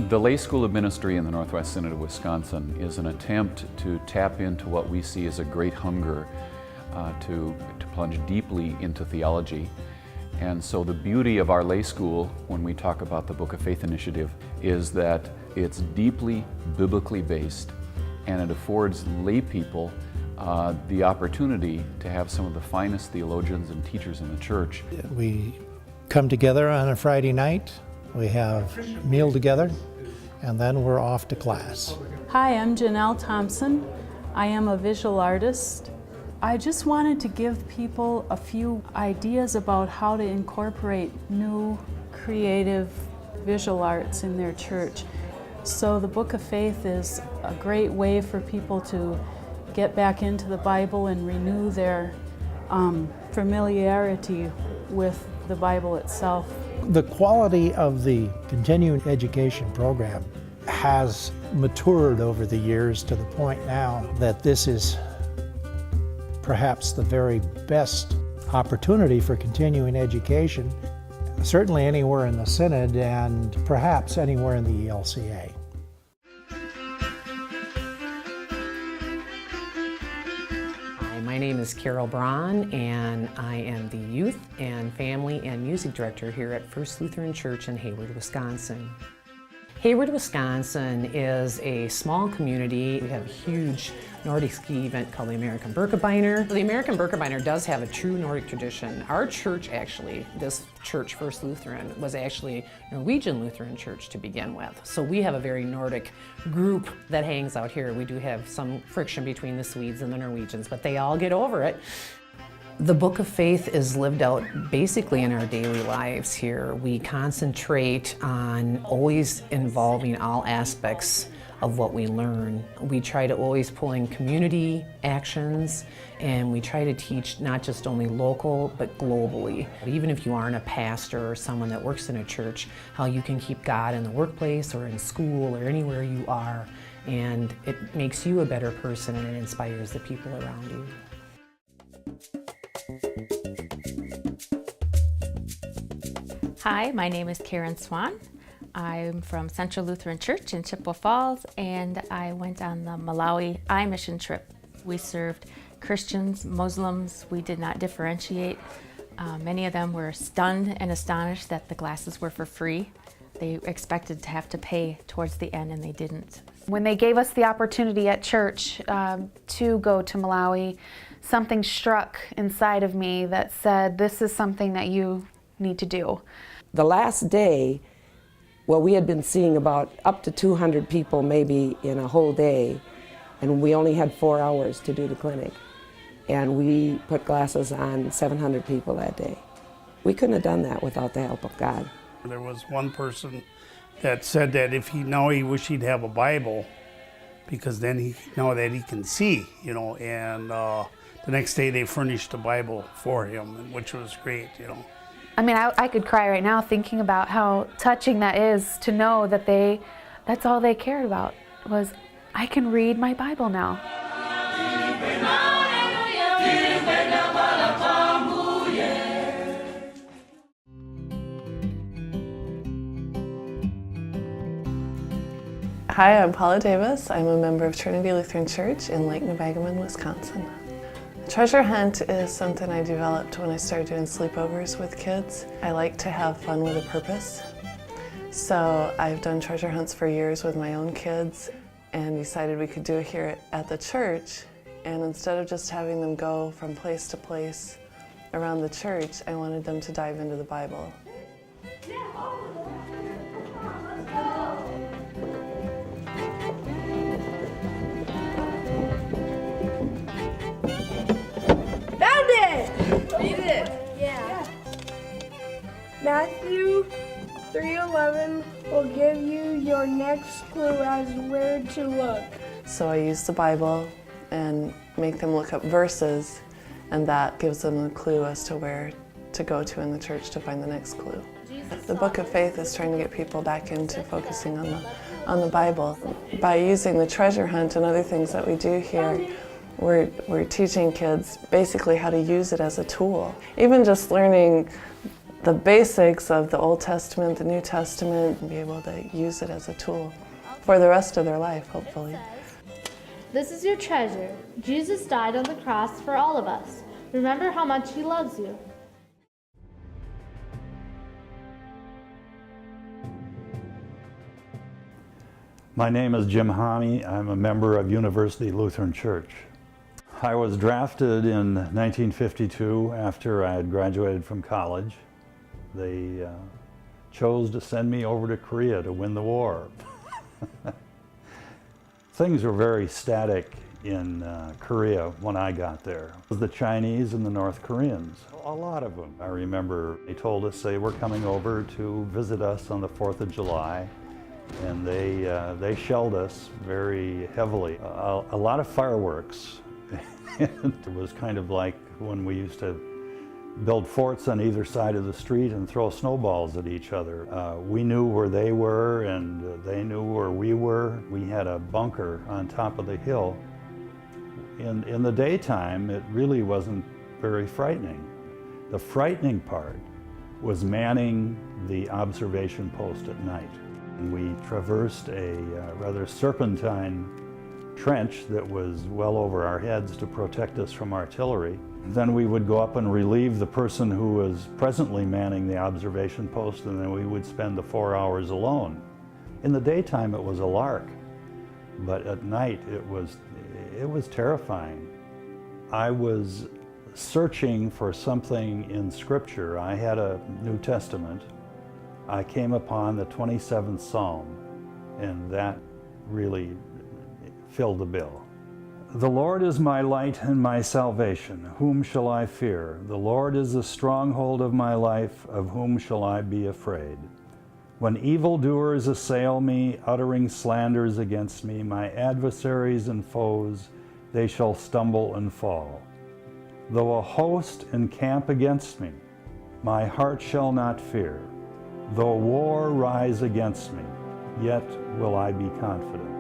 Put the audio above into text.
The Lay School of Ministry in the Northwest Synod of Wisconsin is an attempt to tap into what we see as a great hunger to plunge deeply into theology. And so the beauty of our lay school, when we talk about the Book of Faith initiative, is that it's deeply biblically based, and it affords lay people the opportunity to have some of the finest theologians and teachers in the church. We come together on a Friday night, we have a meal together, and then we're off to class. Hi, I'm Janelle Thompson. I am a visual artist. I just wanted to give people a few ideas about how to incorporate new creative visual arts in their church. So the Book of Faith is a great way for people to get back into the Bible and renew their familiarity with the Bible itself. The quality of the continuing education program has matured over the years to the point now that this is perhaps the very best opportunity for continuing education, certainly anywhere in the Synod and perhaps anywhere in the ELCA. My name is Carol Braun, and I am the Youth and Family and Music Director here at First Lutheran Church in Hayward, Wisconsin. Hayward, Wisconsin is a small community. We have a huge Nordic ski event called the American Birkebeiner. The American Birkebeiner does have a true Nordic tradition. Our church actually, this church, First Lutheran, was actually a Norwegian Lutheran church to begin with. So we have a very Nordic group that hangs out here. We do have some friction between the Swedes and the Norwegians, but they all get over it. The Book of Faith is lived out basically in our daily lives here. We concentrate on always involving all aspects of what we learn. We try to always pull in community actions, and we try to teach not just only local, but globally. Even if you aren't a pastor or someone that works in a church, how you can keep God in the workplace or in school or anywhere you are, and it makes you a better person and it inspires the people around you. Hi, my name is Karen Swan. I'm from Central Lutheran Church in Chippewa Falls, and I went on the Malawi I-Mission trip. We served Christians, Muslims. We did not differentiate. Many of them were stunned and astonished that the classes were for free. They expected to have to pay towards the end, and they didn't. When they gave us the opportunity at church to go to Malawi, something struck inside of me that said, this is something that you need to do. The last day, well, we had been seeing about up to 200 people maybe in a whole day, and we only had 4 hours to do the clinic. And we put glasses on 700 people that day. We couldn't have done that without the help of God. There was one person that said that if he wished he'd have a Bible, because then he know that he can see, and the next day they furnished a Bible for him, which was great, I mean, I could cry right now thinking about how touching that is to know that that's all they cared about was, I can read my Bible now. Hi, I'm Paula Davis. I'm a member of Trinity Lutheran Church in Lake Nebagamon, Wisconsin. Treasure hunt is something I developed when I started doing sleepovers with kids. I like to have fun with a purpose. So I've done treasure hunts for years with my own kids and decided we could do it here at the church. And instead of just having them go from place to place around the church, I wanted them to dive into the Bible. Matthew 3:11 will give you your next clue as where to look. So I use the Bible and make them look up verses, and that gives them a clue as to where to go to in the church to find the next clue. The Book of Faith is trying to get people back into focusing on the Bible. By using the treasure hunt and other things that we do here, we're teaching kids basically how to use it as a tool. Even just learning the basics of the Old Testament, the New Testament, and be able to use it as a tool for the rest of their life, hopefully. This is your treasure. Jesus died on the cross for all of us. Remember how much he loves you. My name is Jim Homme. I'm a member of University Lutheran Church. I was drafted in 1952 after I had graduated from college. They chose to send me over to Korea to win the war. Things were very static in Korea when I got there. It was the Chinese and the North Koreans, a lot of them. I remember they told us they were coming over to visit us on the 4th of July, and they shelled us very heavily. A lot of fireworks. It was kind of like when we used to build forts on either side of the street and throw snowballs at each other. We knew where they were and they knew where we were. We had a bunker on top of the hill. In the daytime, it really wasn't very frightening. The frightening part was manning the observation post at night. We traversed a rather serpentine trench that was well over our heads to protect us from artillery. Then we would go up and relieve the person who was presently manning the observation post, and then we would spend the 4 hours alone. In the daytime it was a lark, but at night it was terrifying. I was searching for something in Scripture. I had a New Testament. I came upon the 27th Psalm, and that really filled the bill. The Lord is my light and my salvation. Whom shall I fear? The Lord is the stronghold of my life. Of whom shall I be afraid? When evildoers assail me, uttering slanders against me, my adversaries and foes, they shall stumble and fall. Though a host encamp against me, my heart shall not fear. Though war rise against me, yet will I be confident.